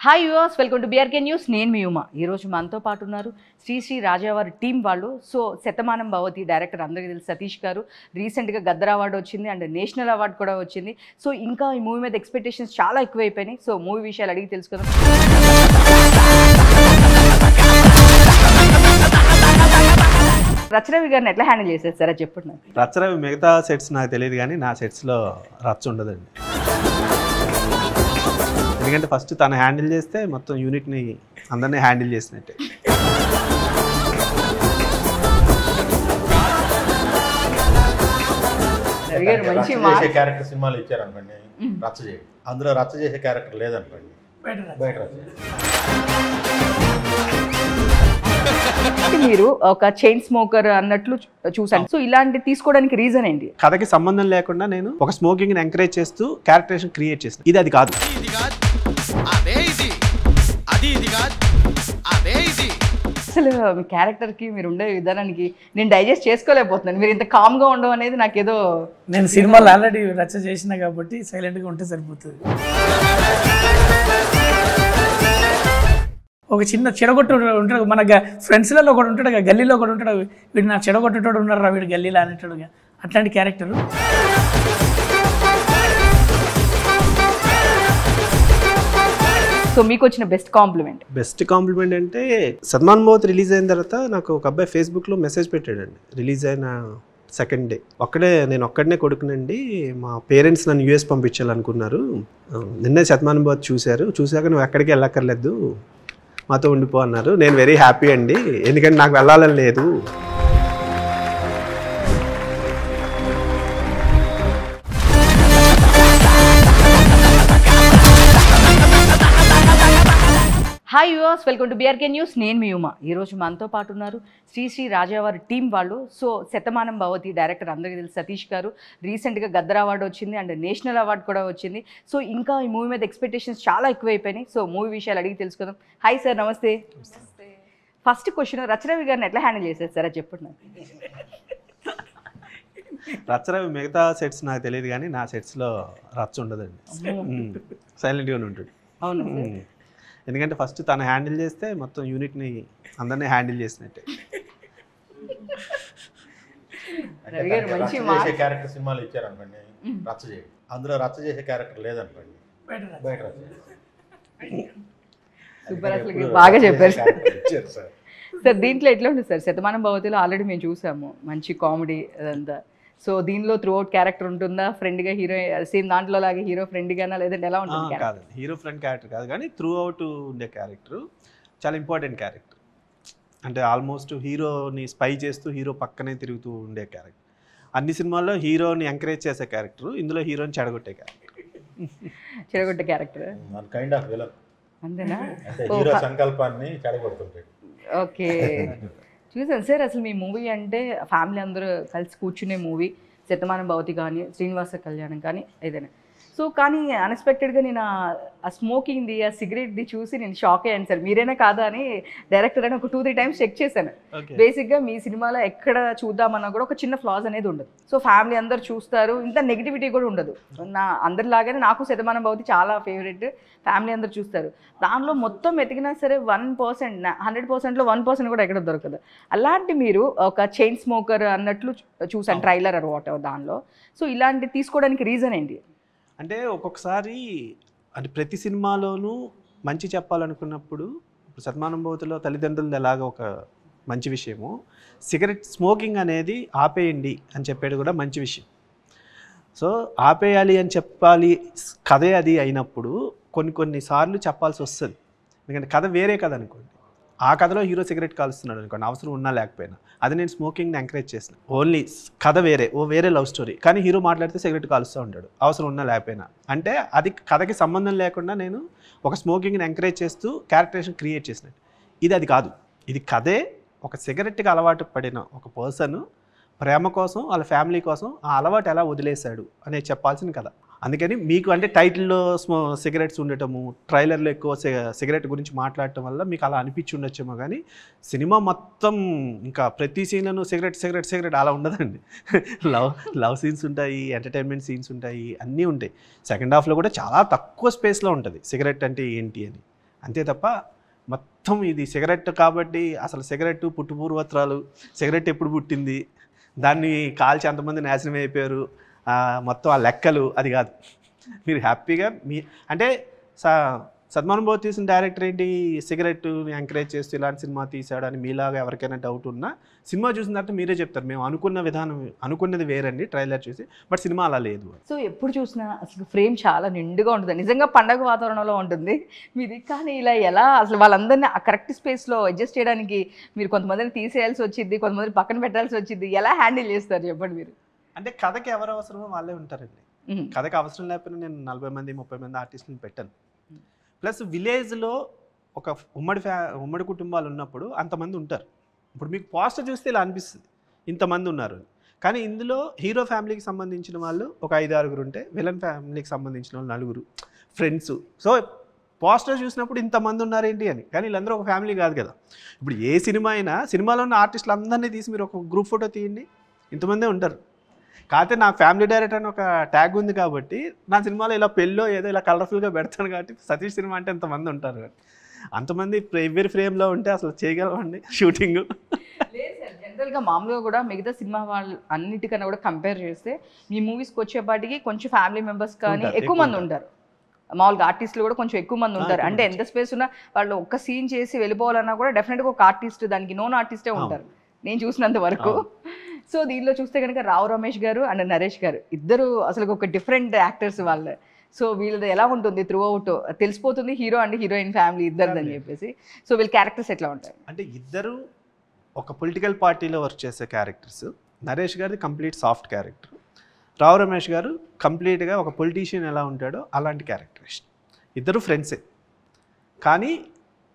Hi viewers, welcome to BRK news. నేను మీ ఉమా. ఈరోజు మనతో పాటు ఉన్నారు శ్రీ రాజావారి టీం వాళ్ళు. సో శతమానం భవతి డైరెక్టర్ అందరికీ తెలుసు సతీష్ గారు. రీసెంట్గా గద్దర్ అవార్డు వచ్చింది అండ్ నేషనల్ అవార్డు కూడా వచ్చింది. సో ఇంకా ఈ మూవీ మీద ఎక్స్పెక్టేషన్స్ చాలా ఎక్కువైపోయినాయి. సో మూవీ విషయాలు అడిగి తెలుసుకుందాం. రచరవి గారిని ఎట్లా హ్యాండిల్ చేసేది సార్ చెప్పండి నాకు. రచరవి మిగతా సెట్స్ నాకు తెలియదు కానీ నా సెట్స్లో రచ్చ ఉండదండి. ఎందుకంటే ఫస్ట్ తను హ్యాండిల్ చేస్తే మొత్తం యూనిట్ని అందరినీ హ్యాండిల్ చేసినట్టే. క్యారెక్టర్ సినిమాలు ఇచ్చారనుకోండి, రచ్చ చేయండి. అందులో రచ్చ చేసే క్యారెక్టర్ లేదనుకోండి, బయట రచ్చ. మీరు ఒక చైన్ స్మోకర్ అన్నట్లు చూసాను. సో ఇలాంటి తీసుకోవడానికి రీజన్ ఏంటి? కథకి సంబంధం లేకుండా నేను ఒక స్మోకింగ్ ని ఎంకరేజ్ చేస్తూ క్యారెక్టరేషన్ క్రియేట్ చేసిన. అది కాదు. అసలు మీ క్యారెక్టర్ కి మీరు ఉండే విధానానికి నేను డైజెస్ట్ చేసుకోలేకపోతున్నాను. మీరు ఇంత కామ్ గా ఉండడం అనేది నాకేదో, నేను సినిమాలో ఆల్రెడీ రచ్చ చేసిన కాబట్టి సైలెంట్ గా ఉంటే సరిపోతుంది. ఒక చిన్న చెడగొట్టు ఉంటాడు మన ఫ్రెండ్స్లలో ఒకటి ఉంటాడు, గల్లీలో ఒకటి ఉంటాడు, వీడు నా చెడగొట్టేటోడు ఉన్నారా వీడు గల్లీలో అనేటాడుగా, అట్లాంటి క్యారెక్టర్. సో మీకు వచ్చిన బెస్ట్ కాంప్లిమెంట్ అంటే సల్మాన్ భవత్ రిలీజ్ అయిన తర్వాత నాకు ఒక అబ్బాయి ఫేస్బుక్లో మెసేజ్ పెట్టాడండి. రిలీజ్ అయిన సెకండ్ డే నేను ఒక్కడనే కొడుకునండి, మా పేరెంట్స్ నన్ను యూఎస్ పంపించాలనుకున్నారు, నిన్నే సల్మాన్ భవత్ చూశాక నువ్వు ఎక్కడికి వెళ్ళక్కర్లేదు, మాతో ఉండిపో అన్నారు. నేను వెరీ హ్యాపీ అండి, ఎందుకంటే నాకు వెళ్ళాలని లేదు. Hi viewers, welcome to BRK news. నేను మీ ఉమా. ఈరోజు మనతో పాటు ఉన్నారు శ్రీ రాజావారి టీం వాళ్ళు. సో శతమానం భవతి డైరెక్టర్ అందరికీ తెలుసు సతీష్ గారు. రీసెంట్గా గద్దర్ అవార్డు వచ్చింది అండ్ నేషనల్ అవార్డు కూడా వచ్చింది. సో ఇంకా ఈ మూవీ మీద ఎక్స్పెక్టేషన్స్ చాలా ఎక్కువైపోయినాయి. సో మూవీ విషయాలు అడిగి తెలుసుకుందాం. హాయ్ సార్, నమస్తే. ఫస్ట్ క్వశ్చన్, రచరవి గారిని ఎట్లా హ్యాండిల్ చేసేది సార్ చెప్పండి నాకు. రచరవి మిగతా సెట్స్ నాకు తెలియదు కానీ నా సెట్స్లో రచ్చ ఉండదండి. సైలెంట్గానే ఉంటుంది. అవును, ఎందుకంటే ఫస్ట్ తను హ్యాండిల్ చేస్తే మొత్తం యూనిట్ని అందరినీ హ్యాండిల్ చేసినట్టే. చేసే క్యారెక్టర్ సినిమాలు ఇచ్చారనుకోండి, రచ్చ చేయండి. అందులో రచ్చ చేసే క్యారెక్టర్ లేదనుకోండి, బయట రచ్చ. సూపర్, అసలు బాగా చెప్పారు సార్. దీంట్లో ఎట్లా ఉంటుంది సార్? శతమానం భవతిలో ఆల్రెడీ మేము చూసాము, మంచి కామెడీ అదంతా. సో దీనిలో త్రూ అవుట్ క్యారెక్టర్ ఉంటుందా? ఫ్రెండ్గా హీరో సేమ్ దాంట్లో లాగే హీరో ఫ్రెండ్గానా, లేదంటే ఎలా ఉంటుంది? కాదు, హీరో ఫ్రెండ్ క్యారెక్టర్ కాదు కానీ త్రూ అవుట్ ఉండే క్యారెక్టర్ చాలా ఇంపార్టెంట్ క్యారెక్టర్. అంటే ఆల్మోస్ట్ హీరోని స్పై చేస్తూ హీరో పక్కనే తిరుగుతూ ఉండే క్యారెక్టర్. అన్ని సినిమాల్లో హీరోని ఎంకరేజ్ చేసే క్యారెక్టర్, ఇందులో హీరోని చెడగొట్టే క్యారెక్టర్. కైండ్ ఆఫ్ విలన్ అంతేనా? హీరో సంకల్పాన్ని చెడగొడుతుంటాడు. ఓకే, చూసాను సార్. అసలు మీ మూవీ అంటే ఫ్యామిలీ అందరూ కలిసి కూర్చునే మూవీ. శతమానం భవతి కానీ, శ్రీనివాస కళ్యాణం కానీ ఏదైనా. సో కానీ అన్ఎక్స్పెక్టెడ్గా నేను ఆ స్మోకింగ్ది, ఆ సిగరెట్ది చూసి నేను షాక్ అయ్యాను సార్. మీరైనా కాదా అని డైరెక్టర్ అని ఒక 2-3 టైమ్స్ చెక్ చేశాను. బేసిక్గా మీ సినిమాలో ఎక్కడ చూద్దామన్నా కూడా ఒక చిన్న ఫ్లాస్ అనేది ఉండదు. సో ఫ్యామిలీ అందరు చూస్తారు, ఇంత నెగిటివిటీ కూడా ఉండదు. అందరిలాగానే నాకు శతమానం భవతి చాలా ఫేవరెట్, ఫ్యామిలీ అందరు చూస్తారు. దానిలో మొత్తం ఎతికినా సరే 1%, 100%లో 1% కూడా ఎక్కడ దొరకదు. అలాంటి మీరు ఒక చైన్ స్మోకర్ అన్నట్లు చూసాను ట్రైలర్ ఆర్ వాట్ ఎవర్ దానిలో. సో ఇలాంటి తీసుకోవడానికి రీజన్ ఏంటి? అంటే ఒక్కొక్కసారి అంటే ప్రతి సినిమాలోనూ మంచి చెప్పాలనుకున్నప్పుడు, ఇప్పుడు శతమానం భవతిలో తల్లిదండ్రులది ఎలాగ ఒక మంచి విషయము, సిగరెట్ స్మోకింగ్ అనేది ఆపేయండి అని చెప్పేది కూడా మంచి విషయం. సో ఆపేయాలి అని చెప్పాలి, కథే అది అయినప్పుడు కొన్నిసార్లు చెప్పాల్సి వస్తుంది. ఎందుకంటే కథ వేరే కథ అనుకోండి, ఆ కథలో హీరో సిగరెట్ కాలుస్తున్నాడు అనుకోండి, అవసరం ఉన్నా లేకపోయినా, అది నేను స్మోకింగ్ని ఎంకరేజ్ చేసిన. ఓన్లీ కథ వేరే లవ్ స్టోరీ, కానీ హీరో మాట్లాడితే సిగరెట్ కాలుస్తూ ఉంటాడు, అవసరం ఉన్నా లేకపోయినా. అంటే అది కథకి సంబంధం లేకుండా నేను ఒక స్మోకింగ్ని ఎంకరేజ్ చేస్తూ క్యారెక్టరేషన్ క్రియేట్ చేసినట్టు. అది కాదు. ఇది కథే ఒక సిగరెట్కి అలవాటు పడిన ఒక పర్సన్ ప్రేమ కోసం, వాళ్ళ ఫ్యామిలీ కోసం ఆ అలవాటు ఎలా వదిలేశాడు అనేది చెప్పాల్సిన కథ. అందుకని మీకు అంటే టైటిల్లో సిగరెట్స్ ఉండటము, ట్రైలర్లో ఎక్కువ సిగరెట్ గురించి మాట్లాడటం వల్ల మీకు అలా అనిపించి ఉండొచ్చేమో, కానీ సినిమా మొత్తం ఇంకా ప్రతి సీన్లను సిగరెట్ అలా ఉండదండి. లవ్ సీన్స్ ఉంటాయి, ఎంటర్టైన్మెంట్ సీన్స్ ఉంటాయి, అన్నీ ఉంటాయి. సెకండ్ హాఫ్లో కూడా చాలా తక్కువ స్పేస్లో ఉంటుంది సిగరెట్ అంటే ఏంటి అని. అంతే తప్ప మొత్తం ఇది సిగరెట్ కాబట్టి అసలు సిగరెట్ పుట్టుపూర్వత్రాలు, సిగరెట్ ఎప్పుడు పుట్టింది, దాన్ని కాల్చి అంతమంది నాశనం అయిపోయారు, మొత్తం ఆ లెక్కలు, అది కాదు. మీరు హ్యాపీగా అంటే సద్మానం బాబు తీసిన డైరెక్టర్ ఏంటి, సిగరెట్ని ఎంకరేజ్ చేస్తూ ఇలాంటి సినిమా తీసాడని మీలాగా ఎవరికైనా డౌట్ ఉన్నా సినిమా చూసిన తర్వాత మీరే చెప్తారు, మేము అనుకున్న విధానం అనుకున్నది వేరండి ట్రైలర్ చూసి, బట్ సినిమా అలా లేదు. సో ఎప్పుడు చూసినా అసలు ఫ్రేమ్ చాలా నిండుగా ఉంటుంది, నిజంగా పండగ వాతావరణంలో ఉంటుంది మీది. కానీ ఇలా ఎలా అసలు వాళ్ళందరినీ ఆ కరెక్ట్ స్పేస్లో అడ్జస్ట్ చేయడానికి మీరు కొంతమందిని తీసేయాల్సి వచ్చింది, కొంతమంది పక్కన పెట్టాల్సి వచ్చింది, ఎలా హ్యాండిల్ చేస్తారు చెప్పండి మీరు? అంటే కథకి ఎవరు అవసరమో వాళ్ళే ఉంటారండి. కథకి అవసరం లేకపోయినా నేను 40 మంది 30 మంది ఆర్టిస్టులను పెట్టాను. ప్లస్ విలేజ్లో ఒక ఉమ్మడి కుటుంబాలు ఉన్నప్పుడు అంతమంది ఉంటారు. ఇప్పుడు మీకు పోస్టర్ చూస్తే ఇలా అనిపిస్తుంది ఇంతమంది ఉన్నారు, కానీ ఇందులో హీరో ఫ్యామిలీకి సంబంధించిన వాళ్ళు ఒక 5-6 ఉంటే, విలన్ ఫ్యామిలీకి సంబంధించిన వాళ్ళు 4 ఫ్రెండ్స్. సో పోస్టర్ చూసినప్పుడు ఇంతమంది ఉన్నారేంటి అని, కానీ వీళ్ళందరూ ఒక ఫ్యామిలీ కాదు కదా. ఇప్పుడు ఏ సినిమా అయినా సినిమాలో ఉన్న ఆర్టిస్టులు అందరినీ తీసి మీరు ఒక గ్రూప్ ఫోటో తీయండి, ఇంతమందే ఉంటారు. కాకపోతే నా ఫ్యామిలీ డైరెక్టర్ అని ఒక ట్యాగ్ ఉంది కాబట్టి నా సినిమాలో ఇలా పెళ్ళో ఏదో ఇలా కలర్ఫుల్గా పెడతాను కాబట్టి సతీష్ సినిమా అంటే ఎంతమంది ఉంటారు, అంతమంది ఎవరి ఫ్రేమ్లో ఉంటే అసలు చేయగలమండి షూటింగ్. జనరల్గా మామూలుగా కూడా మిగతా సినిమా వాళ్ళు అన్నిటికన్నా కూడా కంపేర్ చేస్తే మీ మూవీస్కి వచ్చేపాటికి కొంచెం ఫ్యామిలీ మెంబర్స్ కానీ ఎక్కువ మంది ఉంటారు, మామూలుగా ఆర్టిస్టులు కూడా కొంచెం ఎక్కువ మంది ఉంటారు. అంటే ఎంత స్పేస్ ఉన్నా వాళ్ళు ఒక్క సీన్ చేసి వెళ్ళిపోవాలన్నా కూడా డెఫినెట్గా ఒక ఆర్టిస్ట్, దానికి నోన్ ఆర్టిస్టే ఉంటారు నేను చూసినంత వరకు. సో దీనిలో చూస్తే కనుక రావు రమేష్ గారు అండ్ నరేష్ గారు ఇద్దరు అసలు ఒక డిఫరెంట్ యాక్టర్స్ వాళ్ళు. సో వీళ్ళది ఎలా ఉంటుంది త్రూ అవుట్ తెలిసిపోతుంది, హీరో అండ్ హీరోయిన్ ఫ్యామిలీ ఇద్దరిది అని చెప్పేసి. సో వీళ్ళ క్యారెక్టర్స్ ఎట్లా ఉంటాయి అంటే ఇద్దరు ఒక పొలిటికల్ పార్టీలో వర్క్ చేసే క్యారెక్టర్స్. నరేష్ గారిది complete soft character, Rao Ramesh గారు కంప్లీట్గా ఒక పొలిటీషియన్ ఎలా ఉంటాడో అలాంటి క్యారెక్టరిస్ట్. ఇద్దరు ఫ్రెండ్సే, కానీ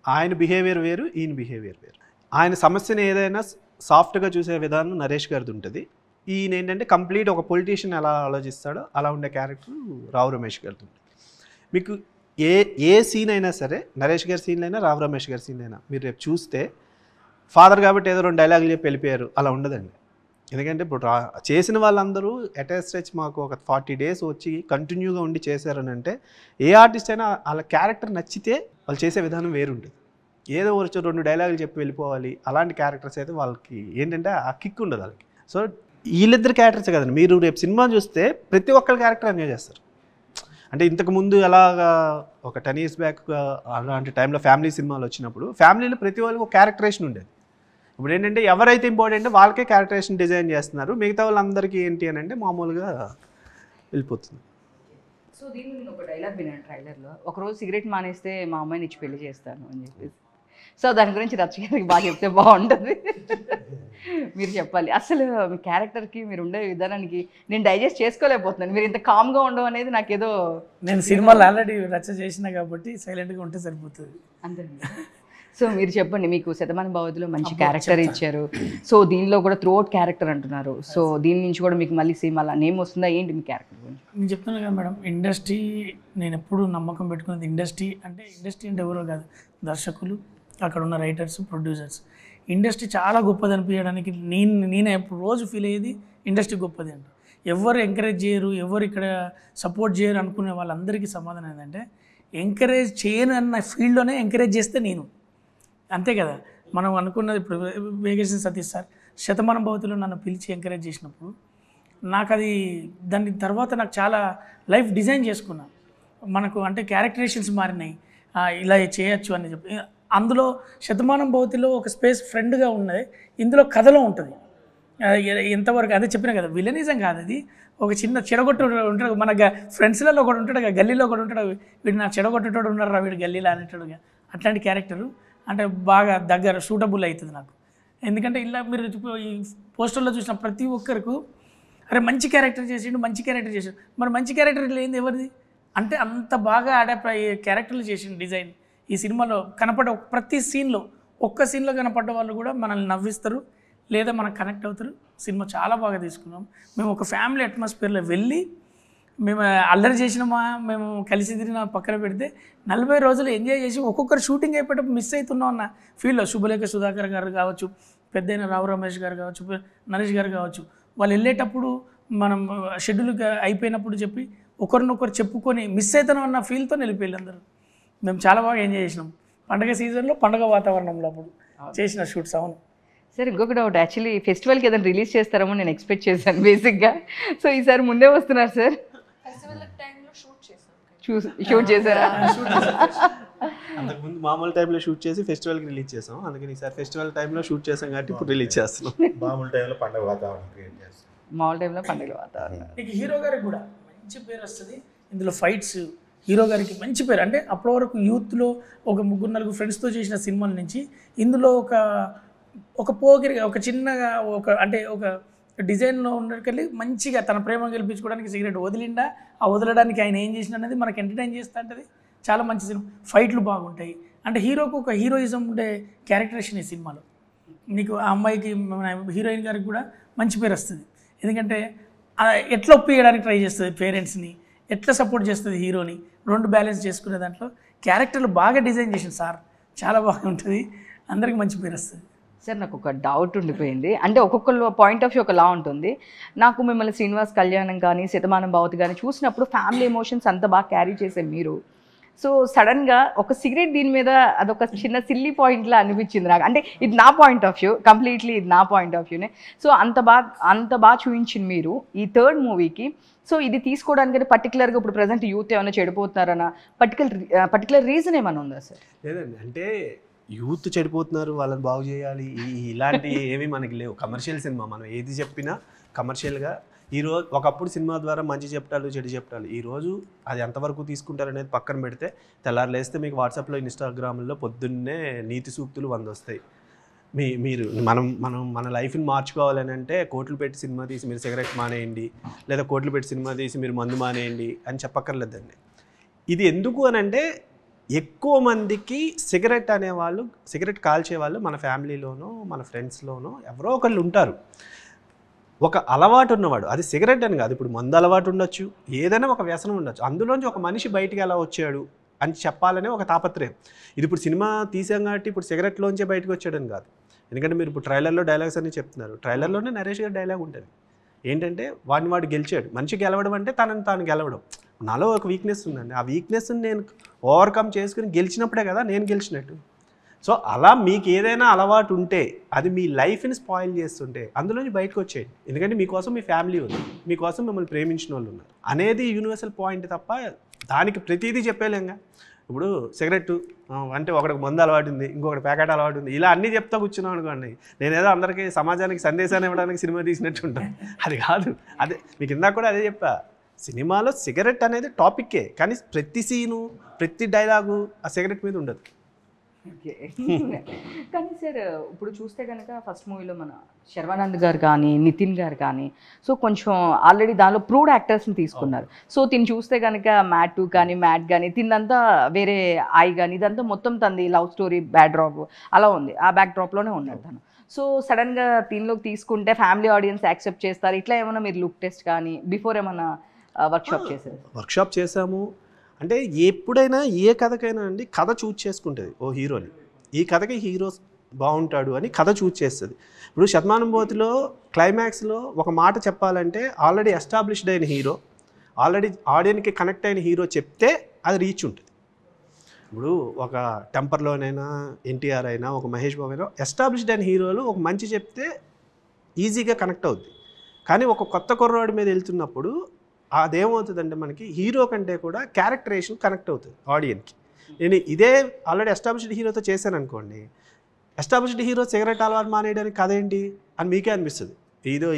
ఆయన బిహేవియర్ వేరు, ఈయన బిహేవియర్ వేరు. ఆయన సమస్యను ఏదైనా సాఫ్ట్గా చూసే విధానం నరేష్ గారిది ఉంటుంది. ఈయన ఏంటంటే కంప్లీట్ ఒక పొలిటీషియన్ ఎలా ఆలోచిస్తాడో అలా ఉండే క్యారెక్టర్ రావు రమేష్ గారిది ఉంటుంది. మీకు ఏ సీన్ అయినా సరే, నరేష్ గారి సీన్లు అయినా రావు రమేష్ గారి సీన్లు అయినా మీరు రేపు చూస్తే ఫాదర్ కాబట్టి ఏదో 2 డైలాగులు చెప్పి వెళ్ళిపోయారు అలా ఉండదండి. ఎందుకంటే ఇప్పుడు చేసిన వాళ్ళందరూ అట్ ఏ స్ట్రెచ్ మాకు ఒక 40 days వచ్చి కంటిన్యూగా ఉండి చేశారని అంటే ఏ ఆర్టిస్ట్ అయినా వాళ్ళ క్యారెక్టర్ నచ్చితే వాళ్ళు చేసే విధానం వేరుంటుంది. ఏదో వచ్చి 2 డైలాగులు చెప్పి వెళ్ళిపోవాలి అలాంటి క్యారెక్టర్స్ అయితే వాళ్ళకి ఏంటంటే ఆ కిక్ ఉండదు వాళ్ళకి. సో వీళ్ళిద్దరు క్యారెక్టర్స్ కదండి, మీరు రేపు సినిమా చూస్తే ప్రతి ఒక్కరి క్యారెక్టర్ ఎంజాయ్ చేస్తారు. అంటే ఇంతకుముందు ఎలాగా ఒక 10 years బ్యాక్ అలాంటి టైంలో ఫ్యామిలీ సినిమాలు వచ్చినప్పుడు ఫ్యామిలీలో ప్రతి వాళ్ళకి ఒక క్యారెక్టరేషన్ ఉండేది. ఇప్పుడు ఏంటంటే ఎవరైతే ఇంపార్టెంట్ వాళ్ళకే క్యారెక్టరేషన్ డిజైన్ చేస్తున్నారు, మిగతా వాళ్ళందరికీ ఏంటి అని అంటే మామూలుగా వెళ్ళిపోతుంది. సో దీన్ని నేను ఒక డైలాగ్ విన్నాను ట్రైలర్లో, ఒకరోజు సిగరెట్ మానేస్తే మా అమ్మాయిని ఇచ్చి పెళ్లి చేస్తాను అని చెప్పేసి. సో దాని గురించి రచయితకి బాగా చెప్తే బాగుంటుంది, మీరు చెప్పాలి. అసలు మీ క్యారెక్టర్కి మీరు ఉండే విధానానికి నేను డైజెస్ట్ చేసుకోలేకపోతున్నాను, మీరు ఇంత కామ్గా ఉండడం అనేది నాకేదో. నేను సినిమాలు ఆల్రెడీ రచ చేసిన కాబట్టి సైలెంట్గా ఉంటే సరిపోతుంది అంతే. సో మీరు చెప్పండి, మీకు శతమానం భవతిలో మంచి క్యారెక్టర్ ఇచ్చారు, సో దీనిలో కూడా త్రూ అవుట్ క్యారెక్టర్ అంటున్నారు. సో దీని నుంచి కూడా మీకు మళ్ళీ సేమ్ అలా నేమ్ వస్తుందా ఏంటి మీ క్యారెక్టర్ గురించి? నేను చెప్తున్నాను కదా మేడం, ఇండస్ట్రీ నేను ఎప్పుడు నమ్మకం పెట్టుకున్నది ఇండస్ట్రీ అంటే ఎవరో కాదు, దర్శకులు, అక్కడ ఉన్న రైటర్స్, ప్రొడ్యూసర్స్. ఇండస్ట్రీ చాలా గొప్పది అనిపించడానికి నేను ఎప్పుడు రోజు ఫీల్ అయ్యేది ఇండస్ట్రీ గొప్పది అంట. ఎవరు ఎంకరేజ్ చేయరు, ఎవరు ఇక్కడ సపోర్ట్ చేయరు అనుకునే వాళ్ళందరికీ సమాధానం ఏంటంటే ఎంకరేజ్ చేయను అన్న ఫీల్డ్లోనే ఎంకరేజ్ చేస్తే నేను అంతే కదా. మనం అనుకున్నది ఇప్పుడు వేగేసిన సతీష్ సార్ శతమానం భవతిలో నన్ను పిలిచి ఎంకరేజ్ చేసినప్పుడు నాకు అది దాని తర్వాత నాకు చాలా లైఫ్ డిజైన్ చేసుకున్నాను. మనకు అంటే క్యారెక్టరేషన్స్ మారినాయి, ఇలా చేయొచ్చు అని చెప్పి. అందులో శతమానం భవతిలో ఒక స్పేస్ ఫ్రెండ్గా ఉన్నది, ఇందులో కథలో ఉంటుంది. ఎంతవరకు అదే చెప్పినా కదా, విలనిజం కాదు అది, ఒక చిన్న చెడగొట్టు ఉంటాడు. మన ఫ్రెండ్స్లలో ఒకటి ఉంటాడు, గల్లీలో ఒకటి ఉంటాడు, వీడు నా చెడగొట్టేటోడు ఉన్నారా వీడు గల్లీలో అనేటోడుగా. అట్లాంటి క్యారెక్టరు అంటే బాగా దగ్గర సూటబుల్ అవుతుంది నాకు. ఎందుకంటే ఇలా మీరు ఈ పోస్టర్లో చూసిన ప్రతి ఒక్కరికి అరే మంచి క్యారెక్టర్ చేసిండు, మంచి క్యారెక్టర్ చేసాడు, మరి మంచి క్యారెక్టర్ లేనిది ఎవరిది అంటే అంత బాగా అడాప్ట్ అయ్యే క్యారెక్టర్లు చేసిండు డిజైన్. ఈ సినిమాలో కనపడే ప్రతి సీన్లో ఒక్క సీన్లో కనపడ్డ వాళ్ళు కూడా మనల్ని నవ్విస్తారు లేదా మనకు కనెక్ట్ అవుతారు. సినిమా చాలా బాగా తీసుకున్నాం. మేము ఒక ఫ్యామిలీ అట్మాస్ఫియర్లో వెళ్ళి మేము అల్లరి చేసినామా, మేము కలిసి తిరిగిన పక్కన పెడితే 40 రోజులు ఎంజాయ్ చేసి ఒక్కొక్కరు షూటింగ్ అయిపోయేటప్పుడు మిస్ అవుతున్నాం అన్న ఫీల్లో శుభలేఖ సుధాకర్ గారు కావచ్చు, పెద్దయిన రావు రమేష్ గారు కావచ్చు, నరేష్ గారు కావచ్చు, వాళ్ళు వెళ్ళేటప్పుడు మనం షెడ్యూల్ అయిపోయినప్పుడు చెప్పి ఒకరినొకరు చెప్పుకొని మిస్ అవుతున్నాం అన్న ఫీల్తో వెళ్ళిపోయారు అందరూ. మేము చాలా బాగా ఎంజాయ్ చేసినాం. పండగ సీజన్లో పండగ వాతావరణంలో అప్పుడు చేసిన షూట్స్. అవును సార్, ఇంకొక డౌట్, యాక్చువల్లీ ఫెస్టివల్కి ఏదైనా రిలీజ్ చేస్తారేమో నేను ఎక్స్పెక్ట్ చేశాను బేసిక్గా. సో ఈసారి ముందే వస్తున్నారు సార్? షూట్ చేశారా? అంతకుముందు మామూలు టైంలో షూట్ చేసి ఫెస్టివల్కి రిలీజ్ చేసాం, అందుకని ఈసారి ఫెస్టివల్ టైంలో షూట్ చేసాం కాబట్టి ఇప్పుడు రిలీజ్ చేస్తున్నాం. మామూలు టైంలో పండుగ వాతావరణం క్రియేట్ చేస్తాం. మామూలు టైంలో పండుగ వాతావరణం. నీకు హీరో గారికి కూడా మంచి పేరు వస్తుంది ఇందులో. ఫైట్స్ హీరో గారికి మంచి పేరు. అంటే అప్పటి వరకు యూత్లో ఒక 3-4 ఫ్రెండ్స్తో చేసిన సినిమాల నుంచి ఇందులో ఒక పోగిరిగా ఒక చిన్నగా ఒక డిజైన్లో ఉన్నట్టుకెళ్ళి మంచిగా తన ప్రేమ గెలిపించుకోవడానికి సిగరెట్ వదిలిండా, ఆ వదలడానికి ఆయన ఏం చేసిన అనేది మనకు ఎంటర్టైన్ చేస్తూ ఉంటుంది. చాలా మంచి సినిమా, ఫైట్లు బాగుంటాయి. అంటే హీరోకు ఒక హీరోయిజం ఉండే క్యారెక్టరేషన్ ఈ సినిమాలో. నీకు ఆ అమ్మాయికి మన హీరోయిన్ గారికి కూడా మంచి పేరు వస్తుంది. ఎందుకంటే ఎట్లా ఒప్పియడానికి ట్రై చేస్తుంది పేరెంట్స్ని, ఎట్లా సపోర్ట్ చేస్తుంది హీరోని, 2 బ్యాలెన్స్ చేసుకునే దాంట్లో క్యారెక్టర్లు బాగా డిజైన్ చేసింది సార్. చాలా బాగుంటుంది, అందరికి మంచి పేరు వస్తుంది. సార్, నాకు ఒక డౌట్ ఉండిపోయింది. అంటే ఒక్కొక్కరు పాయింట్ ఆఫ్ వ్యూ ఒకలా ఉంటుంది. నాకు మిమ్మల్ని శ్రీనివాస్ కళ్యాణం కానీ శతమానం భవతి కానీ చూసినప్పుడు ఫ్యామిలీ ఎమోషన్స్ అంత బాగా క్యారీ చేసే మీరు, సో సడన్గా ఒక సిగరెట్ దీని మీద అదొక చిన్న సిల్లీ పాయింట్లా అనిపించింది నాకు. అంటే ఇది నా పాయింట్ ఆఫ్ వ్యూ, కంప్లీట్లీ ఇది నా పాయింట్ ఆఫ్ వ్యూనే. సో అంత బాగా చూపించింది మీరు ఈ 3rd మూవీకి. సో ఇది తీసుకోవడానికి పర్టికులర్గా ఇప్పుడు ప్రజెంట్ యూత్ ఏమైనా చెడిపోతున్నారన్న పర్టికులర్ రీజన్ ఏమైనా ఉందా సార్? లేదండి, అంటే యూత్ చెడిపోతున్నారు, వాళ్ళని బాగు చేయాలి ఇలాంటి ఏమీ మనకి లేవు. కమర్షియల్ సినిమా, మనం ఏది చెప్పినా కమర్షియల్గా. ఈరోజు ఒకప్పుడు సినిమా ద్వారా మంచి చెప్తాలు చెడు చెప్తాలు, ఈరోజు అది ఎంతవరకు తీసుకుంటారనేది పక్కన పెడితే తెల్లారులేస్తే మీకు వాట్సాప్లో ఇన్స్టాగ్రామ్లో పొద్దున్నే నీతి సూక్తులు 100 వస్తాయి. మీరు మన లైఫ్ని మార్చుకోవాలని అంటే కోట్లు పెట్టి సినిమా తీసి మీరు సిగరెట్ మానేయండి, లేదా కోట్లు పెట్టి సినిమా తీసి మీరు మందు మానేయండి అని చెప్పక్కర్లేదండి. ఇది ఎందుకు అని అంటే ఎక్కువ మందికి సిగరెట్ కాల్చేవాళ్ళు మన ఫ్యామిలీలోనో మన ఫ్రెండ్స్లోనో ఎవరో ఒకళ్ళు ఉంటారు. ఒక అలవాటు ఉన్నవాడు, అది సిగరెట్ అని కాదు, ఇప్పుడు మందు అలవాటు ఉండొచ్చు, ఏదైనా ఒక వ్యసనం ఉండొచ్చు, అందులోంచి ఒక మనిషి బయటికి ఎలా వచ్చాడు అని చెప్పాలనే ఒక తాపత్రయం. ఇది ఇప్పుడు సినిమా తీసాం కాబట్టి ఇప్పుడు సిగరెట్లోంచే బయటకు వచ్చాడని కాదు. ఎందుకంటే మీరు ఇప్పుడు ట్రైలర్లో డైలాగ్స్ అన్నీ చెప్తున్నారు, ట్రైలర్లోనే నరేష్ గారి డైలాగ్ ఉంటుంది ఏంటంటే వాడు గెలిచాడు. మనిషి గెలవడం అంటే తనని తాను గెలవడం. నాలో ఒక వీక్నెస్ ఉందండి, ఆ వీక్నెస్ని నేను ఓవర్కమ్ చేసుకుని గెలిచినప్పుడే కదా నేను గెలిచినట్టు. సో అలా మీకు ఏదైనా అలవాటు ఉంటే అది మీ లైఫ్ని స్పాయిల్ చేస్తుంటే అందులోంచి బయటకు వచ్చేయండి. ఎందుకంటే మీకోసం మీ ఫ్యామిలీ ఉంది, మీకోసం మిమ్మల్ని ప్రేమించిన వాళ్ళు ఉన్నారు అనేది యూనివర్సల్ పాయింట్ తప్ప దానికి ప్రతిదీ చెప్పేలేంగా. ఇప్పుడు సిగరెట్ అంటే ఒకటికి మందు అలవాటు ఉంది, ఇంకొకటి ప్యాకెట్ అలవాటు ఉంది, ఇలా అన్నీ చెప్తా కూర్చున్నాం అనుకోండి, నేనేదో అందరికీ సమాజానికి సందేశాన్ని ఇవ్వడానికి సినిమా తీసినట్టు ఉంటాను. అది కాదు. అదే మీకు ఇందాక కూడా అదే చెప్పా, సినిమాలో సిగరెట్ అనేది టాపిక్కే, కానీ ప్రతి సీను ప్రతి డైలాగు ఆ సిగరెట్ మీద ఉండదు. ఓకే. కానీ సార్ ఇప్పుడు చూస్తే కనుక ఫస్ట్ మూవీలో మన శర్వానంద్ గారు కానీ నితిన్ గారు కానీ సో కొంచెం ఆల్రెడీ దానిలో ప్రూవ్డ్ యాక్టర్స్ని తీసుకున్నారు. సో తిని చూస్తే కనుక మ్యాట్ కానీ తిన్నంతా వేరే ఐ కానీ ఇదంతా మొత్తం తంది లవ్ స్టోరీ బ్యాక్ డ్రాప్ అలా ఉంది, ఆ బ్యాక్ డ్రాప్లోనే ఉన్నాడు తను. సో సడన్గా దీనిలోకి తీసుకుంటే ఫ్యామిలీ ఆడియన్స్ యాక్సెప్ట్ చేస్తారు, ఇట్లా ఏమైనా మీరు లుక్ టెస్ట్ కానీ బిఫోర్ ఏమైనా వర్క్షాప్ చేశారు? వర్క్షాప్ చేశాము. అంటే ఎప్పుడైనా ఏ కథకైనా అండి కథ చూజ్ చేసుకుంటుంది ఓ హీరోని, ఈ కథకి హీరో బాగుంటాడు అని కథ చూజ్ చేస్తుంది. ఇప్పుడు శతమానం భవతిలో క్లైమాక్స్లో ఒక మాట చెప్పాలంటే ఆల్రెడీ ఎస్టాబ్లిష్డ్ అయిన హీరో, ఆల్రెడీ ఆడియన్కి కనెక్ట్ అయిన హీరో చెప్తే అది రీచ్ ఉంటుంది. ఇప్పుడు ఒక టెంపర్లోనైనా ఎన్టీఆర్ అయినా ఒక మహేష్ బాబు అయినా ఎస్టాబ్లిష్డ్ అయిన హీరోలు ఒక మంచి చెప్తే ఈజీగా కనెక్ట్ అవుద్ది. కానీ ఒక కొత్త కుర్రాడి మీద వెళ్తున్నప్పుడు అదేమవుతుందంటే మనకి హీరో కంటే కూడా క్యారెక్టరేషన్ కనెక్ట్ అవుతుంది ఆడియన్కి. నేను ఇదే ఆల్రెడీ ఎస్టాబ్లిష్డ్ హీరోతో చేశాను అనుకోండి, ఎస్టాబ్లిష్డ్ హీరో సిగరెట్ అలవాటు మానేయడానికి కథ ఏంటి అని మీకే అనిపిస్తుంది.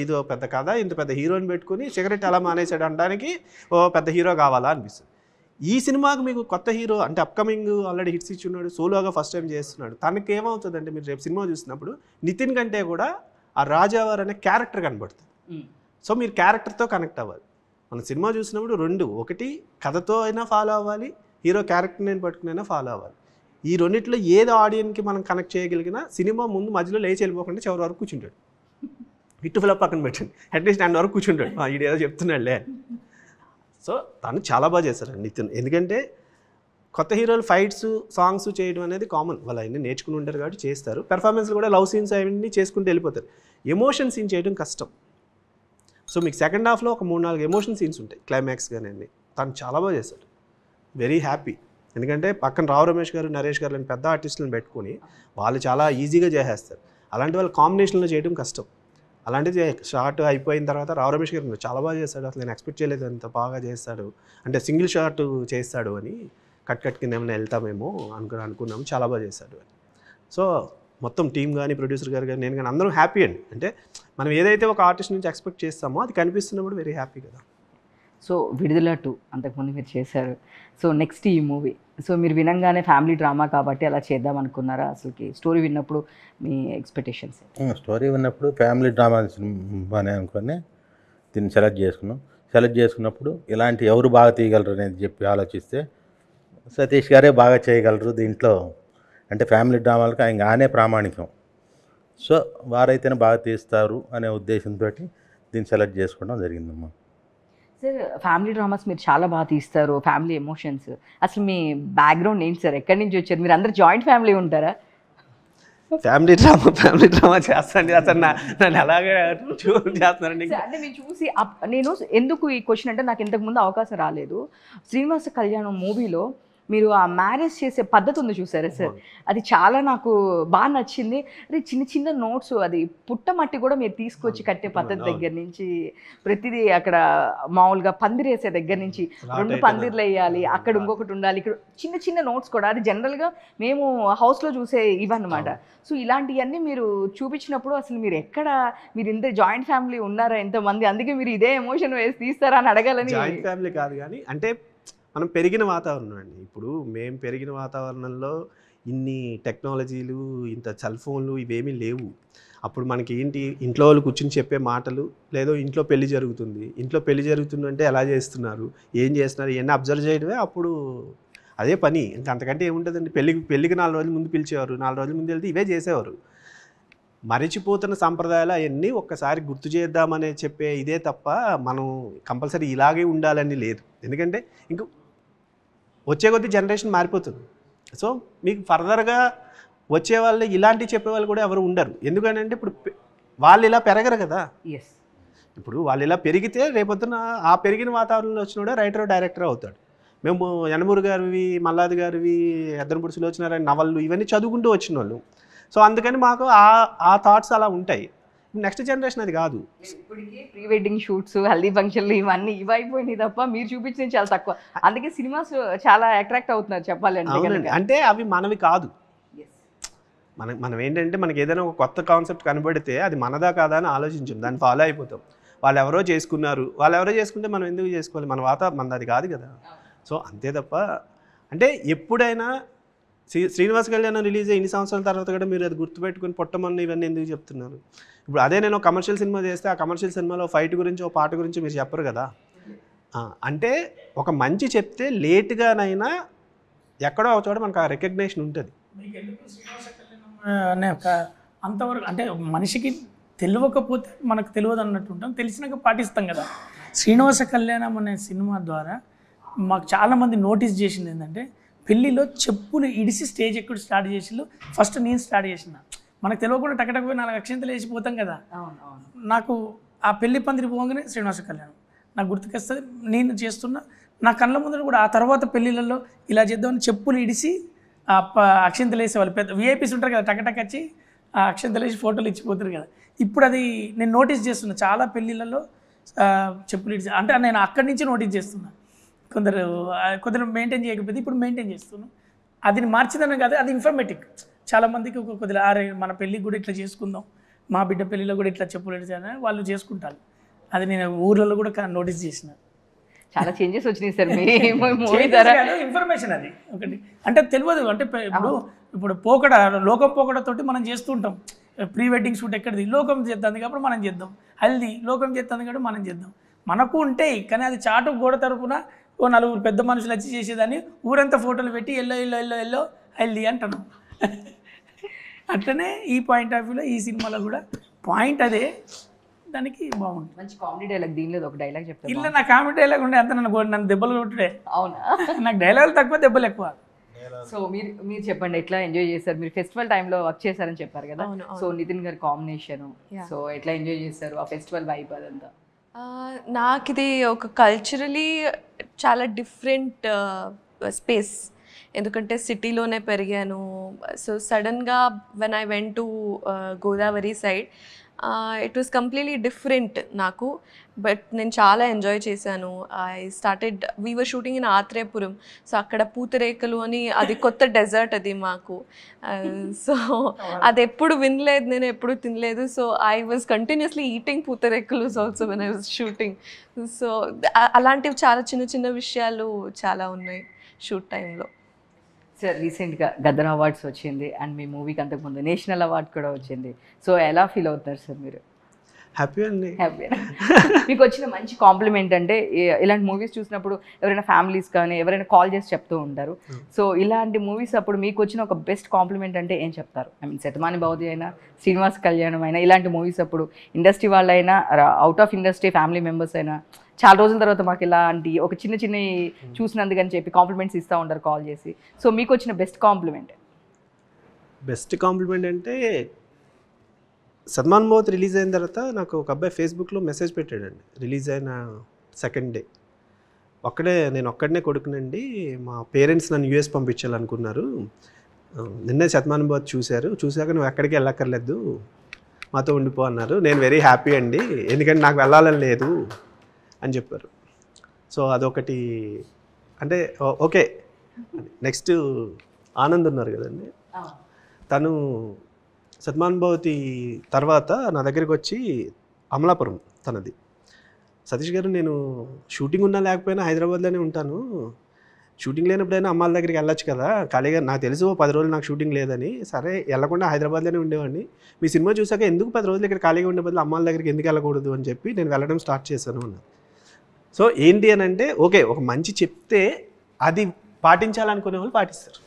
ఇదో పెద్ద కథ, ఇంత పెద్ద హీరోని పెట్టుకుని సిగరెట్ ఎలా మానేసాడు అనడానికి ఓ పెద్ద హీరో కావాలా అనిపిస్తుంది. ఈ సినిమాకు మీకు కొత్త హీరో అంటే అప్కమింగ్ ఆల్రెడీ హిట్స్ ఇచ్చున్నాడు, సోలోగా ఫస్ట్ టైం చేస్తున్నాడు, తనకి ఏమవుతుందంటే మీరు రేపు సినిమా చూసినప్పుడు నితిన్ కంటే కూడా ఆ రాజావార్ అనే క్యారెక్టర్ కనబడుతుంది. సో మీరు క్యారెక్టర్తో కనెక్ట్ అవ్వాలి. మన సినిమా చూసినప్పుడు రెండు, ఒకటి కథతో అయినా ఫాలో అవ్వాలి, హీరో క్యారెక్టర్ని పట్టుకునైనా ఫాలో అవ్వాలి. ఈ రెండిట్లో ఏది ఆడియన్కి మనం కనెక్ట్ చేయగలిగినా సినిమా ముందు మధ్యలో లేచి వెళ్ళిపోకుండా చివరి వరకు కూర్చుంటాడు. హిట్ ఫిలప్ పక్కన పెట్టండి, అట్లీస్ట్ అండ్ వరకు కూర్చుంటాడు, ఇది ఏదో చెప్తున్నాడులే. సో తను చాలా బాగా చేశారండి నితిన్. ఎందుకంటే కొత్త హీరోలు ఫైట్స్ సాంగ్స్ చేయడం అనేది కామన్, వాళ్ళు అవన్నీ నేర్చుకుని ఉంటారు కాబట్టి చేస్తారు. పెర్ఫార్మెన్స్లు కూడా లవ్ సీన్స్ అవన్నీ చేసుకుంటూ వెళ్ళిపోతారు. ఎమోషన్ సీన్ చేయడం కష్టం. సో మీకు సెకండ్ హాఫ్లో ఒక 3-4 ఎమోషన్ సీన్స్ ఉంటాయి క్లైమాక్స్ కానీ అన్నీ. తను చాలా బాగా చేశాడు, వెరీ హ్యాపీ. ఎందుకంటే పక్కన రావు రమేష్ గారు, నరేష్ గారు లాంటి పెద్ద ఆర్టిస్టులను పెట్టుకొని వాళ్ళు చాలా ఈజీగా చేసేస్తారు. అలాంటి వాళ్ళు కాంబినేషన్లో చేయడం కష్టం. అలాంటిది షార్ట్ అయిపోయిన తర్వాత రావు రమేష్ గారు చాలా బాగా చేస్తాడు, అసలు నేను ఎక్స్పెక్ట్ చేయలేదు అంత బాగా చేస్తాడు, అంటే సింగిల్ షాట్ చేస్తాడు అని కట్ కింద ఏమైనా వెళ్తామేమో అనుకున్నాము, చాలా బాగా చేస్తాడు అని. సో మొత్తం టీం కానీ ప్రొడ్యూసర్ గారు కానీ నేను కానీ అందరం హ్యాపీ అండి. అంటే మనం ఏదైతే ఒక ఆర్టిస్ట్ నుంచి ఎక్స్పెక్ట్ చేస్తామో అది కనిపిస్తున్నప్పుడు వెరీ హ్యాపీ కదా. సో విడుదల 2 అంతకుముందు మీరు చేశారు. సో నెక్స్ట్ ఈ మూవీ, సో మీరు వినంగానే ఫ్యామిలీ డ్రామా కాబట్టి అలా చేద్దాం అనుకున్నారా? అసలుకి స్టోరీ విన్నప్పుడు మీ ఎక్స్పెక్టేషన్స్? స్టోరీ విన్నప్పుడు ఫ్యామిలీ డ్రామా సినిమానే అనుకొని దీన్ని సెలెక్ట్ చేసుకున్నప్పుడు ఇలాంటి ఎవరు బాగా తీయగలరు అనేది చెప్పి ఆలోచిస్తే సతీష్ గారే బాగా చేయగలరు దీంట్లో, అంటే ఫ్యామిలీ డ్రామాలకు ఆయనే ప్రామాణికం, సో వారైతేనే బాగా తీస్తారు అనే ఉద్దేశంతో దీన్ని సెలెక్ట్ చేసుకోవడం జరిగిందమ్మా. సార్ ఫ్యామిలీ డ్రామాస్ మీరు చాలా బాగా తీస్తారు, ఫ్యామిలీ ఎమోషన్స్. అసలు మీ బ్యాక్గ్రౌండ్ ఏంటి సార్? ఎక్కడి నుంచి వచ్చారు? మీరు అందరు జాయింట్ ఫ్యామిలీ ఉంటారా? ఫ్యామిలీ డ్రామా చేస్తాండి. అసలు నన్ను అలాగే చేస్తున్నారండి. అంటే నేను చూసి నేను ఎందుకు ఈ క్వశ్చన్ అంటే నాకు ఇంతకుముందు అవకాశం రాలేదు. శ్రీనివాస కళ్యాణం మూవీలో మీరు ఆ మ్యారేజ్ చేసే పద్ధతి ఉంది చూసారా సార్, అది చాలా నాకు బాగా నచ్చింది. అది చిన్న చిన్న నోట్స్, అది పుట్టమట్టి కూడా మీరు తీసుకొచ్చి కట్టే పద్ధతి దగ్గర నుంచి ప్రతిదీ, అక్కడ మామూలుగా పందిరేసే దగ్గర నుంచి 2 పందిర్లు వేయాలి, అక్కడ ఇంకొకటి ఉండాలి, ఇక్కడ చిన్న చిన్న నోట్స్ కూడా, అది జనరల్గా మేము హౌస్లో చూసే ఇవన్నమాట. సో ఇలాంటివన్నీ మీరు చూపించినప్పుడు అసలు మీరు ఇంత జాయింట్ ఫ్యామిలీ ఉన్నారా ఎంతమంది, అందుకే మీరు ఇదే ఎమోషన్ వేసి తీస్తారా అని అడగాలని. జాయింట్ ఫ్యామిలీ కాదు కానీ అంటే మనం పెరిగిన వాతావరణం అండి. ఇప్పుడు మేము పెరిగిన వాతావరణంలో ఇన్ని టెక్నాలజీలు, ఇంత సెల్ ఫోన్లు ఇవేమీ లేవు. అప్పుడు మనకి ఏంటి, ఇంట్లో వాళ్ళు కూర్చుని చెప్పే మాటలు, లేదో ఇంట్లో పెళ్లి జరుగుతుందంటే ఎలా చేస్తున్నారు, ఏం చేస్తున్నారు, ఇవన్నీ అబ్జర్వ్ చేయడమే అప్పుడు అదే పని. ఇంకా అంతకంటే ఏముంటుందండి. పెళ్ళికి 4 రోజుల ముందు పిలిచేవారు, 4 రోజుల ముందు వెళ్తే ఇవే చేసేవారు. మరిచిపోతున్న సంప్రదాయాలు అవన్నీ ఒక్కసారి గుర్తు చేద్దామనే చెప్పే ఇదే తప్ప మనం కంపల్సరీ ఇలాగే ఉండాలని లేదు. ఎందుకంటే ఇంక వచ్చే కొద్దీ జనరేషన్ మారిపోతుంది. సో మీకు ఫర్దర్గా వచ్చే వాళ్ళు ఇలాంటివి చెప్పేవాళ్ళు కూడా ఎవరు ఉండరు. ఎందుకంటే ఇప్పుడు వాళ్ళు ఇలా పెరగరు కదా. ఇప్పుడు వాళ్ళు ఇలా పెరిగితే రేపొద్దున ఆ పెరిగిన వాతావరణంలో వచ్చినోడే రైటర్ డైరెక్టర్ అవుతాడు. మేము యనమూరి గారివి, మల్లాది గారివి, ఎద్దనపూడి సులోచనారాయణ నవళ్ళు ఇవన్నీ చదువుకుంటూ వచ్చిన వాళ్ళు. సో అందుకని మాకు ఆ థాట్స్ అలా ఉంటాయి. నెక్స్ట్ జనరేషన్ అది కాదు. ఇప్పటికీ ప్రీ వెడ్డింగ్ షూట్స్, హల్దీ ఫంక్షన్లు ఇవన్నీ ఇవైపోయినాయి తప్ప మీరు చూపించింది చాలా తక్కువ. అందుకే సినిమాస్ చాలా అట్రాక్ట్ అవుతున్నారు చెప్పాలంటే. అంటే అవి మనవి కాదు. మనం ఏంటంటే మనకి ఏదైనా ఒక కొత్త కాన్సెప్ట్ కనబడితే అది మనదా కాదా అని ఆలోచించాం, దాన్ని ఫాలో అయిపోతాం. వాళ్ళు ఎవరో చేసుకుంటే మనం ఎందుకు చేసుకోవాలి, మనది అది కాదు కదా. సో అంతే తప్ప అంటే ఎప్పుడైనా శ్రీనివాస కళ్యాణం రిలీజ్ అయ్యి 2 సంవత్సరాల తర్వాత కూడా మీరు అది గుర్తుపెట్టుకుని పొట్టమన్న ఇవన్నీ ఎందుకు చెప్తున్నారు? ఇప్పుడు అదే నేను కమర్షియల్ సినిమా చేస్తే ఆ కమర్షియల్ సినిమాలో ఫైట్ గురించి, ఒక పాట గురించి మీరు చెప్పరు కదా. అంటే ఒక మంచి చెప్తే లేట్గానైనా ఎక్కడో ఒక చోట మనకు ఆ రికగ్నేషన్ ఉంటుంది. అనే ఒక అంతవరకు అంటే మనిషికి తెలియకపోతే మనకు తెలియదు అన్నట్టు ఉంటాం, తెలిసినాక పాటిస్తాం కదా. శ్రీనివాస కళ్యాణం అనే సినిమా ద్వారా మాకు చాలామంది నోటీస్ చేసింది ఏంటంటే, పెళ్ళిలో చెప్పులు ఇడిసి స్టేజ్ ఎక్కడ స్టార్ట్ చేసిండు, ఫస్ట్ నేను స్టార్ట్ చేసిన. మనకు తెలియకుండా టకటకు పోయి 4 అక్షంతలు వేసిపోతాం కదా. నాకు ఆ పెళ్లి పందిరి పోగానే శ్రీనివాస కళ్యాణం నాకు గుర్తుకొస్తుంది. నేను చేస్తున్నా నా కళ్ళ ముందర కూడా ఆ తర్వాత పెళ్ళిళ్ళల్లో ఇలా చేద్దామని చెప్పులు ఇడిసి అక్షంతలు వేసేవాళ్ళు. పెద్ద విఐపీస్ ఉంటారు కదా, టకటక్ వచ్చి ఆ అక్షంతలు వేసి ఫోటోలు ఇచ్చిపోతారు కదా. ఇప్పుడు అది నేను నోటీస్ చేస్తున్నా చాలా పెళ్ళిళ్ళల్లో చెప్పులు ఇడిచి, అంటే నేను అక్కడి నుంచి నోటీస్ చేస్తున్నా. కొందరు మెయింటైన్ చేయకపోతే ఇప్పుడు మెయింటైన్ చేస్తున్నాను. అది మార్చిందని కాదు, అది ఇన్ఫర్మేటివ్. చాలామందికి కొద్దిగా మన పెళ్ళికి కూడా ఇట్లా చేసుకుందాం, మా బిడ్డ పెళ్ళిలో కూడా ఇట్లా చెప్పులు ఇడిచారని వాళ్ళు చేసుకుంటారు. అది నేను ఊర్లలో కూడా నోటీస్ చేసిన. చాలా చేంజెస్ వచ్చినాయి సార్ మీ మూవీ ద్వారా. ఇన్ఫర్మేషన్ అది ఒకటి అంటే తెలియదు. అంటే ఇప్పుడు పోకడ, లోకం పోకడతోటి మనం చేస్తుంటాం. ప్రీ వెడ్డింగ్ షూట్ ఎక్కడిది, లోకం చేస్తుంది కాబట్టి మనం చేద్దాం. హల్దీ లోకం చేస్తుంది కాబట్టి మనం చేద్దాం. మనకు ఉంటాయి కానీ అది చాటు గోడ తరపున 4 పెద్ద మనుషులు వచ్చి చేసేదాన్ని ఊరంతా ఫోటోలు పెట్టి ఎల్లో హల్దీ అంటాను. అట్లనే ఈ పాయింట్ ఆఫ్ వ్యూలో ఈ సినిమాలో కూడా పాయింట్ అదే, దానికి బాగుంటుంది. మంచి కామెడీ డైలాగ్, దీనిలో ఒక డైలాగ్ చెప్తాను. ఇలా నా కామెడీ డైలాగ్ ఉండే అంత నన్ను దెబ్బలు కొట్టుడే. అవునా? నాకు డైలాగులు తక్కువ, దెబ్బలు ఎక్కువ. సో మీరు చెప్పండి, ఎట్లా ఎంజాయ్ చేశారు? మీరు ఫెస్టివల్ టైంలో వర్క్ చేశారని చెప్పారు కదా. సో నితిన్ గారి కాంబినేషన్, సో ఎట్లా ఎంజాయ్ చేశారు ఆ ఫెస్టివల్ వైబ్ అదంతా? నాకు ఇది ఒక కల్చరలీ చాలా డిఫరెంట్ స్పేస్. ఎందుకంటే సిటీలోనే పెరిగాను. సో సడన్గా when I went to Godavari side it was completely different నాకు. బట్ నేను చాలా ఎంజాయ్ చేశాను. We were shooting in Atreyapuram. So అక్కడ పూతరేకులు అని, అది కొత్త డెజర్ట్ అది మాకు. సో అది ఎప్పుడు వినలేదు, నేను ఎప్పుడు తినలేదు. So I was continuously eating pootharekulu also when I was shooting. So అలాంటివి చాలా చిన్న చిన్న విషయాలు చాలా ఉన్నాయి షూట్ టైంలో. సార్ రీసెంట్గా గద్దర్ అవార్డ్స్ వచ్చింది అండ్ మీ మూవీకి అంతకుముందు నేషనల్ అవార్డ్ కూడా వచ్చింది. సో ఎలా ఫీల్ అవుతారు సార్ మీరు? హ్యాపీ అండి. హ్యాపీ. మీకు వచ్చిన మంచి కాంప్లిమెంట్ అంటే ఇలాంటి మూవీస్ చూసినప్పుడు ఎవరైనా ఫ్యామిలీస్ కానీ ఎవరైనా కాల్ చేసి చెప్తూ ఉంటారు. సో ఇలాంటి మూవీస్ అప్పుడు మీకు వచ్చిన ఒక బెస్ట్ కాంప్లిమెంట్ అంటే ఏం చెప్తారు? ఐ మీన్ శతమాని భవతి అయినా, శ్రీనివాస్ కళ్యాణం అయినా, ఇలాంటి మూవీస్ అప్పుడు ఇండస్ట్రీ వాళ్ళైనా, out of industry family members అయినా చాలా రోజుల తర్వాత మాకు ఇలాంటి ఒక చిన్న చిన్న చూసినందుకని చెప్పి కాంప్లిమెంట్స్ ఇస్తూ ఉంటారు కాల్ చేసి. సో మీకు వచ్చిన బెస్ట్ కాంప్లిమెంట్? బెస్ట్ కాంప్లిమెంట్ అంటే సల్మాన్ భవత్ రిలీజ్ అయిన తర్వాత నాకు ఒక అబ్బాయి ఫేస్బుక్లో మెసేజ్ పెట్టాడండి. రిలీజ్ అయిన సెకండ్ డే, నేను ఒక్కడనే కొడుకునండి, మా పేరెంట్స్ నన్ను యూఎస్ పంపించాలనుకున్నారు, నిన్నే సల్మాన్ భవత్ చూశాక నువ్వు ఎక్కడికి వెళ్ళక్కర్లేదు, మాతో ఉండిపో అన్నారు. నేను వెరీ హ్యాపీ అండి, ఎందుకంటే నాకు వెళ్ళాలని లేదు అని చెప్పారు. సో అదొకటి. అంటే ఓకే. నెక్స్ట్ ఆనంద్ ఉన్నారు కదండి, తను సల్మాన్ భవతి తర్వాత నా దగ్గరికి వచ్చి, అమలాపురం తనది, సతీష్ గారు నేను షూటింగ్ ఉన్నా లేకపోయినా హైదరాబాద్లోనే ఉంటాను, షూటింగ్ లేనప్పుడైనా అమ్మాల దగ్గరికి వెళ్ళొచ్చు కదా, ఖాళీగా నాకు తెలుసు 10 రోజులు నాకు షూటింగ్ లేదని, సరే వెళ్ళకుండా హైదరాబాద్లోనే ఉండేవాడిని, మీ సినిమా చూసాక ఎందుకు 10 రోజులు ఇక్కడ ఖాళీగా ఉండే బదులు అమ్మాల దగ్గరికి ఎందుకు వెళ్ళకూడదు అని చెప్పి నేను వెళ్ళడం స్టార్ట్ చేశాను అన్నది. సో ఏంటి అని అంటే, ఓకే ఒక మంచి చెప్తే అది పాటించాలనుకునే వాళ్ళు పాటిస్తారు.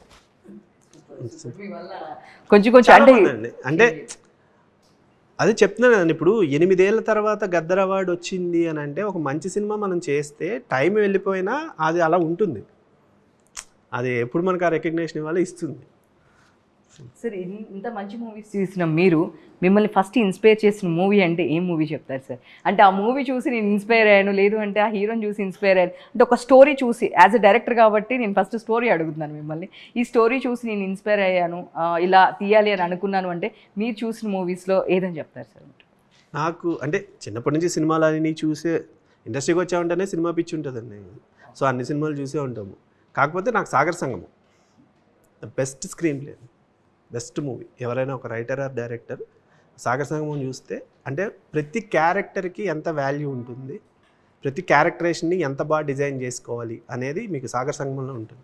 కొంచెం అంటే అదే చెప్తున్నాను కదండి, ఇప్పుడు 8 ఏళ్ళ తర్వాత గద్దర్ అవార్డు వచ్చింది అని అంటే ఒక మంచి సినిమా మనం చేస్తే టైం వెళ్ళిపోయినా అది అలా ఉంటుంది, అది ఎప్పుడు మనకు ఆ రికగ్నేషన్ ఇవ్వాలి ఇస్తుంది. సార్ ఇంత మంచి మూవీస్ తీసిన మీరు, మిమ్మల్ని ఫస్ట్ ఇన్స్పైర్ చేసిన మూవీ అంటే ఏం మూవీ చెప్తారు సార్? అంటే ఆ మూవీ చూసి నేను ఇన్స్పైర్ అయ్యాను, లేదు అంటే ఆ హీరోని చూసి ఇన్స్పైర్ అయ్యాను, అంటే ఒక స్టోరీ చూసి, యాజ్ ఎ డైరెక్టర్ కాబట్టి నేను ఫస్ట్ స్టోరీ అడుగుతున్నాను మిమ్మల్ని. ఈ స్టోరీ చూసి నేను ఇన్స్పైర్ అయ్యాను, ఇలా తీయాలి అని అనుకున్నాను అంటే మీరు చూసిన మూవీస్లో ఏదని చెప్తారు సార్? నాకు అంటే చిన్నప్పటి నుంచి సినిమాలన్నీ చూసే, ఇండస్ట్రీకి వచ్చామంటేనే సినిమా పిచ్చి ఉంటుందండి. సో అన్ని సినిమాలు చూసే ఉంటాము. కాకపోతే నాకు సాగర్ సంగమం best screen play, best movie. ఎవరైనా ఒక రైటర్ ఆర్ డైరెక్టర్ సాగర్ సంగమం చూస్తే, అంటే ప్రతి క్యారెక్టర్కి ఎంత వాల్యూ ఉంటుంది, ప్రతి క్యారెక్టరేషన్ని ఎంత బాగా డిజైన్ చేసుకోవాలి అనేది మీకు సాగర్ సంగమంలో ఉంటుంది.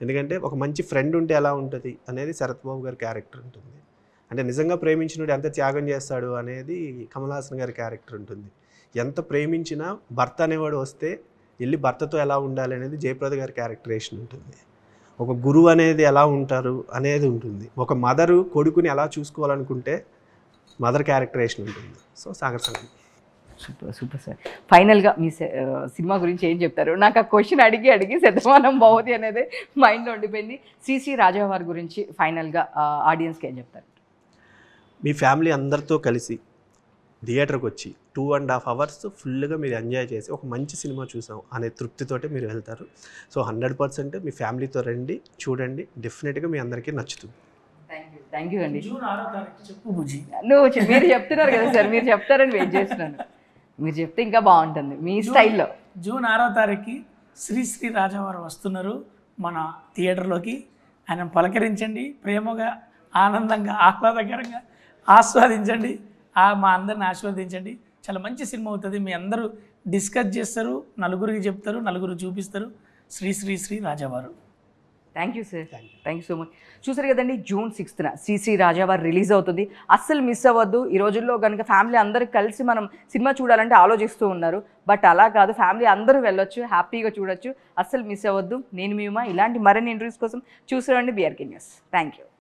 ఎందుకంటే ఒక మంచి ఫ్రెండ్ ఉంటే ఎలా ఉంటుంది అనేది శరత్ బాబు గారి క్యారెక్టర్ ఉంటుంది. అంటే నిజంగా ప్రేమించినోడు ఎంత త్యాగం చేస్తాడు అనేది కమల్ హాసన్ గారి క్యారెక్టర్ ఉంటుంది. ఎంత ప్రేమించినా భర్త అనేవాడు వస్తే వెళ్ళి భర్తతో ఎలా ఉండాలి అనేది జయప్రద గారి క్యారెక్టరేషన్ ఉంటుంది. ఒక గురువు అనేది ఎలా ఉంటారు అనేది ఉంటుంది. ఒక మదరు కొడుకుని ఎలా చూసుకోవాలనుకుంటే మదర్ క్యారెక్టరేషన్ ఉంటుంది. సో సాగర్ సంగమం. Super sir. ఫైనల్గా మీ సినిమా గురించి ఏం చెప్తారు? నాకు ఆ క్వశ్చన్ అడిగి శతమానం భవతి అనేది మైండ్లో ఉండిపోయింది. శ్రీ రాజా వారి గురించి ఫైనల్గా ఆడియన్స్కి ఏం చెప్తారు? మీ ఫ్యామిలీ అందరితో కలిసి థియేటర్కి వచ్చి 2.5 hours ఫుల్గా మీరు ఎంజాయ్ చేసి ఒక మంచి సినిమా చూసాం అనే తృప్తితోటే మీరు వెళ్తారు. సో 100% మీ ఫ్యామిలీతో రండి, చూడండి, డెఫినెట్గా మీ అందరికీ నచ్చుతుంది. థ్యాంక్ యూ అండి. జూన్ 6వ తారీఖు చెప్పు బుజ్జి. మీరు చెప్తున్నారు కదా సార్, మీరు చెప్తారని వెయిట్ చేస్తున్నాను. మీరు చెప్తే ఇంకా బాగుంటుంది మీ స్టైల్లో. జూన్ 6వ తారీఖుకి శ్రీ రాజావారు వస్తున్నారు మన థియేటర్లోకి. ఆయన పలకరించండి, ప్రేమగా, ఆనందంగా, ఆహ్లాదకరంగా ఆస్వాదించండి, మా అందరిని ఆస్వాదించండి. చాలా మంచి సినిమా అవుతుంది. మీ అందరూ డిస్కస్ చేస్తారు, నలుగురికి చెప్తారు, నలుగురు చూపిస్తారు. శ్రీ రాజావారు. Thank you sir, thank you so much. చూసారు కదండి, జూన్ 6న శ్రీ రాజావారు రిలీజ్ అవుతుంది. అస్సలు మిస్ అవ్వద్దు. ఈ రోజుల్లో కనుక ఫ్యామిలీ అందరూ కలిసి మనం సినిమా చూడాలంటే ఆలోచిస్తూ ఉన్నారు, బట్ అలా కాదు, ఫ్యామిలీ అందరూ వెళ్ళొచ్చు, హ్యాపీగా చూడొచ్చు. అస్సలు మిస్ అవ్వద్దు. నేను ఇలాంటి మరిన్ని ఇంటర్వ్యూస్ కోసం చూసారండి BRK న్యూస్. Thank you.